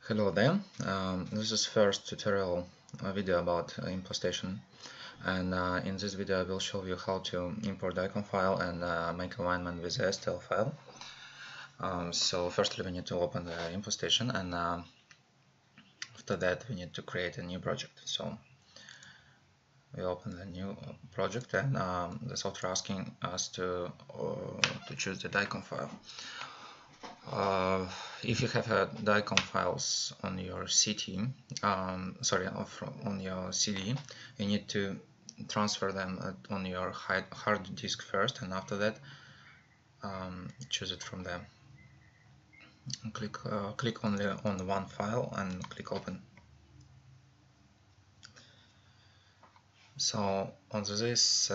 Hello there. This is first tutorial video about Implastation, and in this video I will show you how to import DICOM file and make alignment with the STL file. So firstly we need to open the Implastation, and after that we need to create a new project. So we open the new project, and the software asking us to choose the DICOM file. If you have DICOM files on your on your CD, you need to transfer them on your hard disk first, and after that choose it from there. Click only on one file and click open. So on this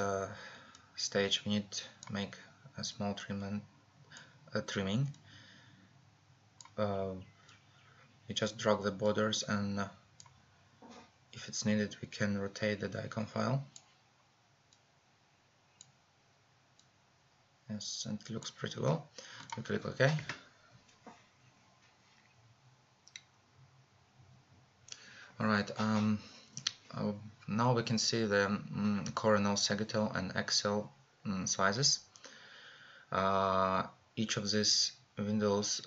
stage we need to make a small trimming. You just drag the borders, and if it's needed we can rotate the DICOM file. Yes, and it looks pretty well. We click OK. Alright, now we can see the coronal, sagittal and axial sizes. Each of these windows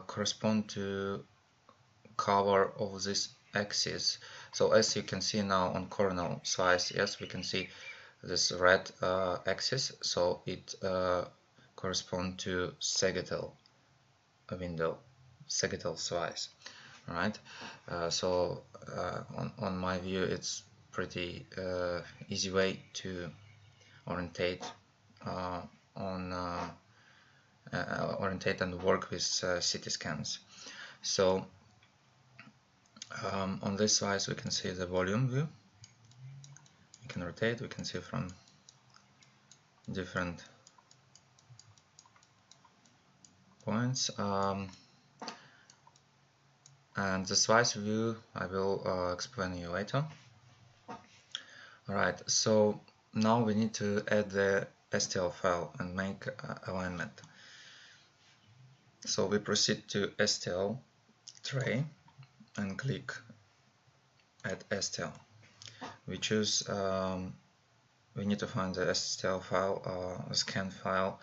correspond to cover of this axis. So as you can see now on coronal size, yes, we can see this red axis, so it corresponds to sagittal window, sagittal size. Right, so on my view it's pretty easy way to orientate orientate and work with CT scans. So on this side we can see the volume view. We can rotate, we can see from different points, and the slice view I will explain you later. Alright, so now we need to add the STL file and make alignment. So we proceed to STL tray and click Add STL. We choose, we need to find the STL file, a scan file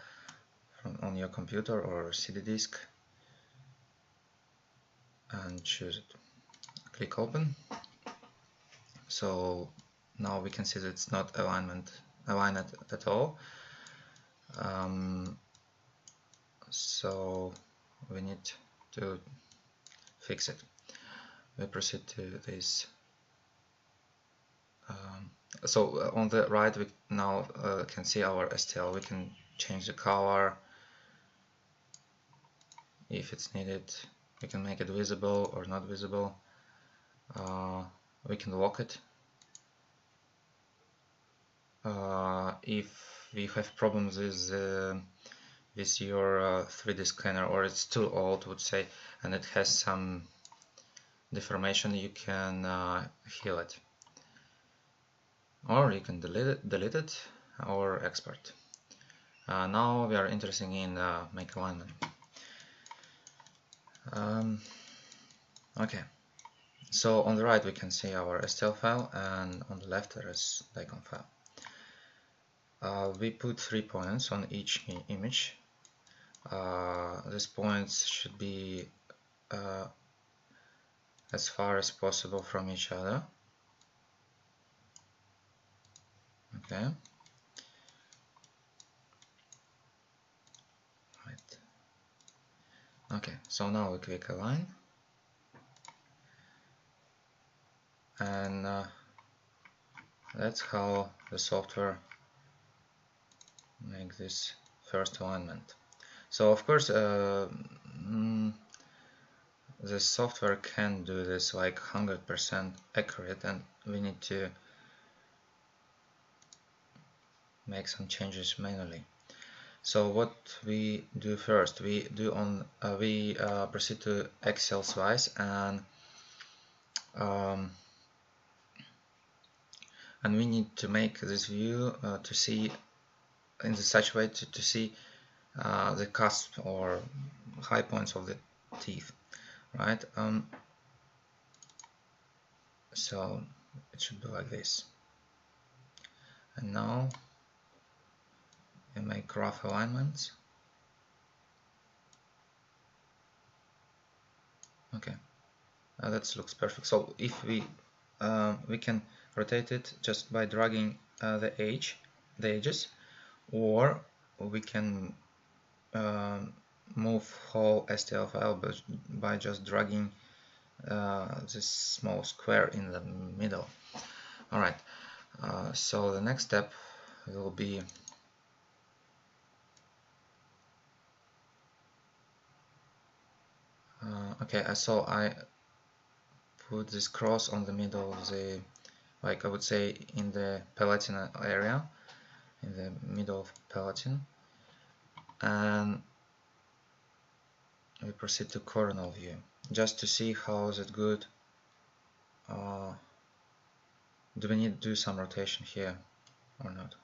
on your computer or CD disk, and choose it. Click open. So now we can see that it's not aligned at all. So we need to fix it. We proceed to this. So on the right we now can see our STL. We can change the color if it's needed. We can make it visible or not visible. We can lock it. If we have problems with your 3D scanner, or it's too old, would say, and it has some deformation, you can heal it, or you can delete it or export. Now we are interested in make alignment. Okay, so on the right we can see our STL file, and on the left there is DICOM file. We put 3 points on each image. These points should be as far as possible from each other. Okay. Right. Okay, so now we click align, and that's how the software make this first alignment. So of course the software can do this like 100% accurate, and we need to make some changes manually. So what we do first, we proceed to Excel slice, and we need to make this view to see in such a way to see the cusp or high points of the teeth, right? So it should be like this. And now I make rough alignments. Okay, that looks perfect. So if we can rotate it just by dragging the edges, or we can move whole STL file by just dragging this small square in the middle. Alright, so the next step will be okay, so I put this cross on the middle of the, like I would say in the Palatine area, in the middle of Palatine, and we proceed to coronal view just to see how is it good. Do we need to do some rotation here or not?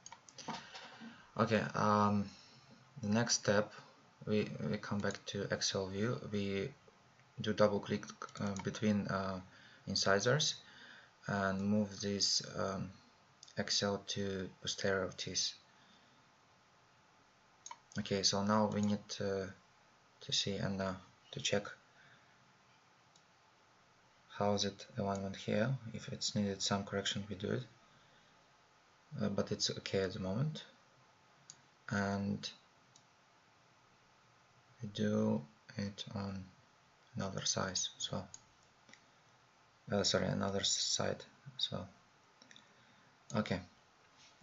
Okay, the next step, we come back to Excel view. We do double click between incisors and move this Excel to posterior teeth. Okay, so now we need to see and to check how is it alignment here. If it's needed some correction, we do it, but it's okay at the moment. And we do it on another size as well. Sorry, another side as well. Okay,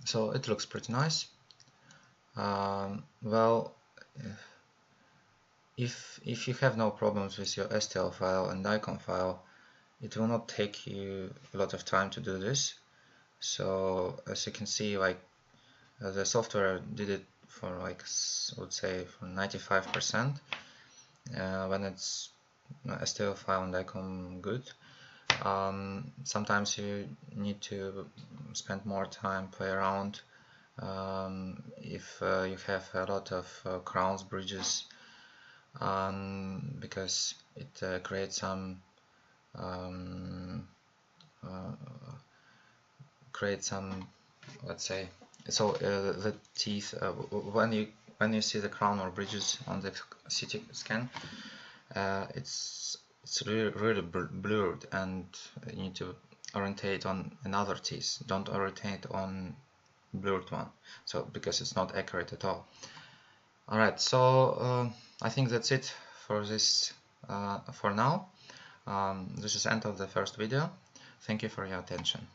so it looks pretty nice. Well, if you have no problems with your STL file and DICOM file, it will not take you a lot of time to do this. So as you can see, like the software did it for, like, I would say for 95% when it's STL file and DICOM good. Sometimes you need to spend more time, play around. If you have a lot of crowns, bridges, because it creates some let's say, so the teeth, when you see the crown or bridges on the CT scan, it's really blurred, and you need to orientate on another teeth. Don't orientate on blurred one, so because it's not accurate at all. Alright, so I think that's it for this for now. This is the end of the first video. Thank you for your attention.